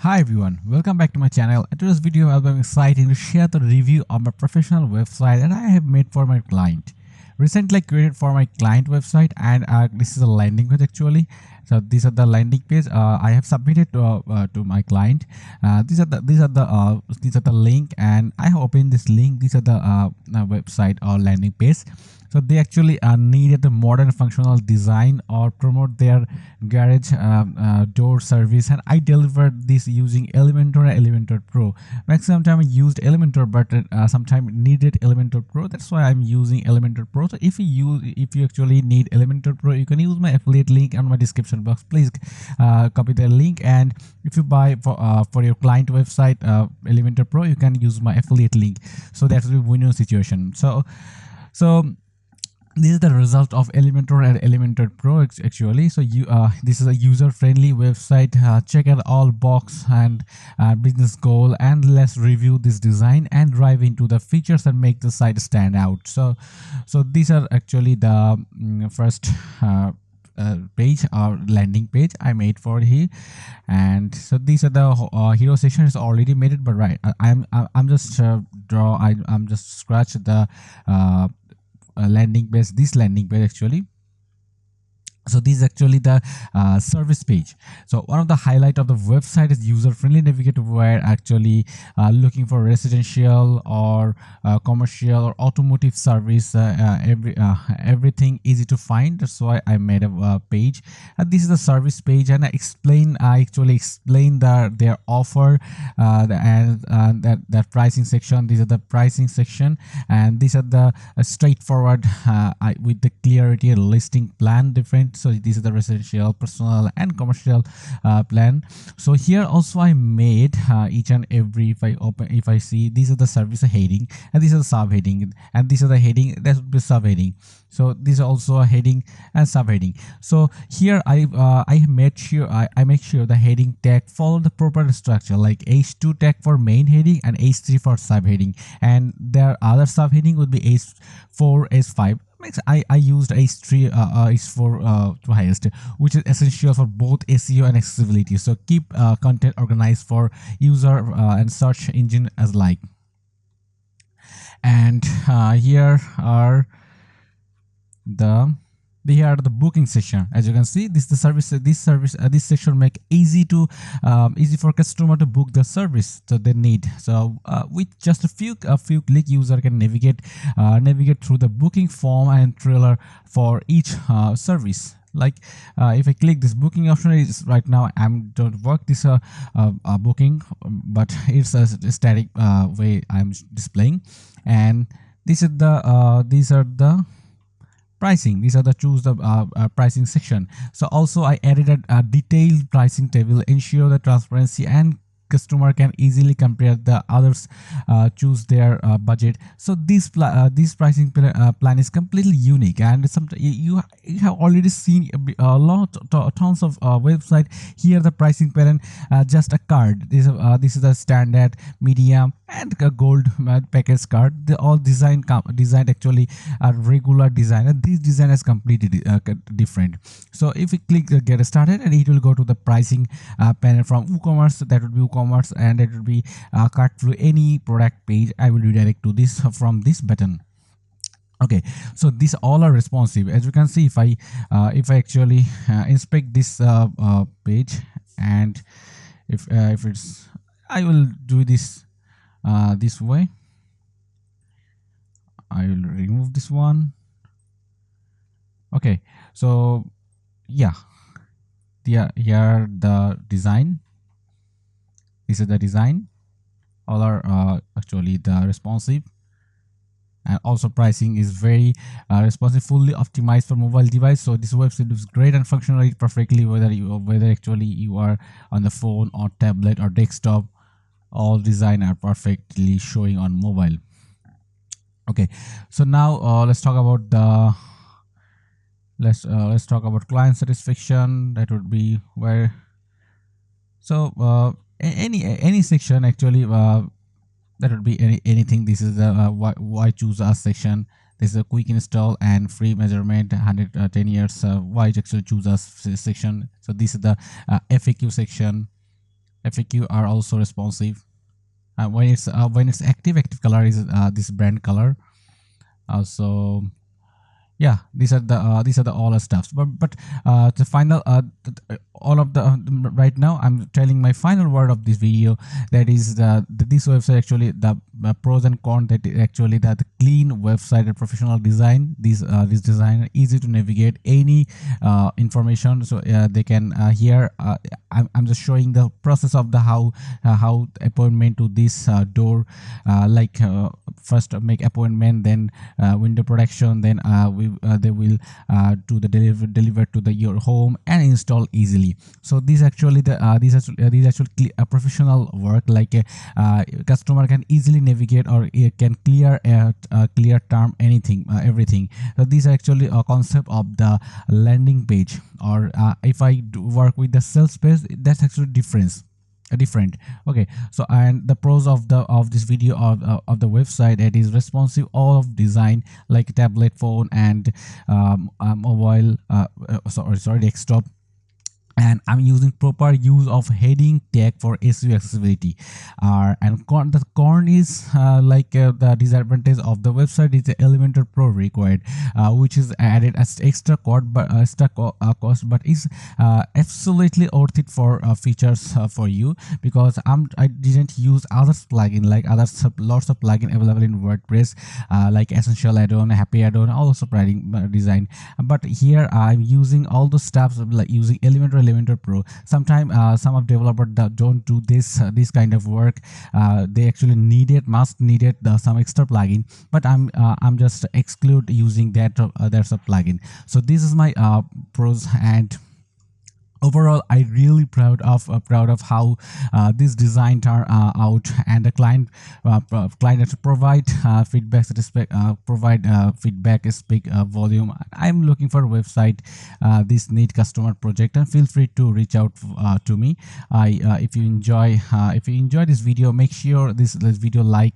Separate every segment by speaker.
Speaker 1: Hi everyone, welcome back to my channel. In today's video, I'll be excited to share the review of my professional website that I have made for my client. Recently created for my client website, and this is a landing page actually. So these are the landing page I have submitted to my client. These are the link, and I have opened this link. These are the website or landing page. So they actually needed a modern functional design or promote their garage door service, and I delivered this using Elementor and Elementor Pro. Maximum time I used Elementor, but sometimes needed Elementor Pro. That's why I'm using Elementor Pro. So if you actually need Elementor Pro, you can use my affiliate link on my description box. Please copy the link, and if you buy for your client website Elementor Pro, you can use my affiliate link. So that's the win-win situation. So this is the result of Elementor and Elementor Pro actually. So this is a user-friendly website. Check out all box and business goal, and let's review this design and dive into the features and make the site stand out. So these are actually the first page or landing page I made for here, and so these are the hero section is already made it, but right, I'm just I'm just scratch the landing page, this landing page actually. So this is actually the service page. So one of the highlight of the website is user-friendly navigator, where actually looking for residential or commercial or automotive service, everything easy to find. That's why I made a page. This is the service page, and I actually explain their offer and that pricing section. These are the pricing section, and these are the straightforward with the clarity listing plan different. So this is the residential, personal, and commercial plan. So here also I made each and every, if I see, these are the service heading, and these are the subheading, and these are the heading, that would be subheading. So these are also a heading and subheading. So here I make sure the heading tag follow the proper structure, like H2 tag for main heading and H3 for subheading, and their other subheading would be H4, H5. I used H3, H4 to highest, which is essential for both SEO and accessibility. So keep content organized for user and search engine as like. And here are the booking section. As you can see, this section make easy for customer to book the service that they need. So with just a few click, user can navigate through the booking form and trailer for each service. Like if I click this booking option, is right now I'm don't work this booking, but it's a static way I'm displaying. And these are the pricing. These are the choose the pricing section. So also I added a detailed pricing table, ensure the transparency and customer can easily compare the others, choose their budget. So this pricing plan is completely unique, and sometimes you have already seen tons of website. Here the pricing plan, just a card. This is the standard, medium, and a gold package card. They all designed actually a regular design, and this design is completely different. So if we click get started, and it will go to the pricing panel from WooCommerce. That would be WooCommerce, and it will be cart through any product page. I will redirect to this from this button. Okay, so these all are responsive. As you can see, if I actually inspect this page, and if it's, I will do this this way. I will remove this one. Okay, so yeah, here the design. This is the design. All are actually the responsive, and also pricing is very responsive, fully optimized for mobile device. So this website looks great and functionally perfectly, whether actually you are on the phone or tablet or desktop. All design are perfectly showing on mobile. Okay, so now let's talk about the let's talk about client satisfaction. That would be where, so any section actually, that would be anything. This is the why choose us section. This is a quick install and free measurement, 110 years. Why actually choose us section. So this is the FAQ section. FAQ are also responsive. When it's active color is this brand color. So yeah, these are the all stuffs, but the final all of the right now I'm telling my final word of this video. That is this website actually the pros and cons. That is actually the clean website and professional design. This design easy to navigate any information. So they can here I'm just showing the process of the how appointment to this door, like first make appointment, then window production, then they will do the deliver to the your home and install easily. So these actually these actually professional work, like customer can easily navigate or can clear term anything everything. So these are actually a concept of the landing page, or if I do work with the sales page, that's actually different. Okay, so and the pros of this video of the website, it is responsive all of design, like tablet, phone, and mobile, sorry desktop. And I'm using proper use of heading tag for SEO accessibility. And the con is the disadvantage of the website is the Elementor PRO required, which is added as extra cost, but is absolutely worth it for features for you, because I didn't use other plugin, like lots of plugin available in WordPress, like Essential add-on, Happy add-on, also providing design. But here I'm using all the stuff like using Elementor PRO. Sometimes some of developers that don't do this kind of work. They actually must need it some extra plugin, but I'm just exclude using that there's a plugin. So this is my pros, and overall I really proud of how this design turned out. And the client has to provide feedback, speak volume. I'm looking for a website this need customer project, and feel free to reach out to me. If you enjoy this video, make sure this video like,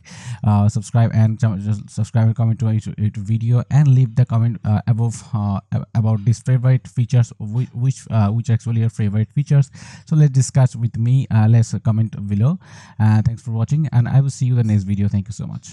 Speaker 1: subscribe, and subscribe and comment to my YouTube video, and leave the comment above about these favorite features, which actually your favorite features. So let's discuss with me. Let's comment below. Thanks for watching, and I will see you in the next video. Thank you so much.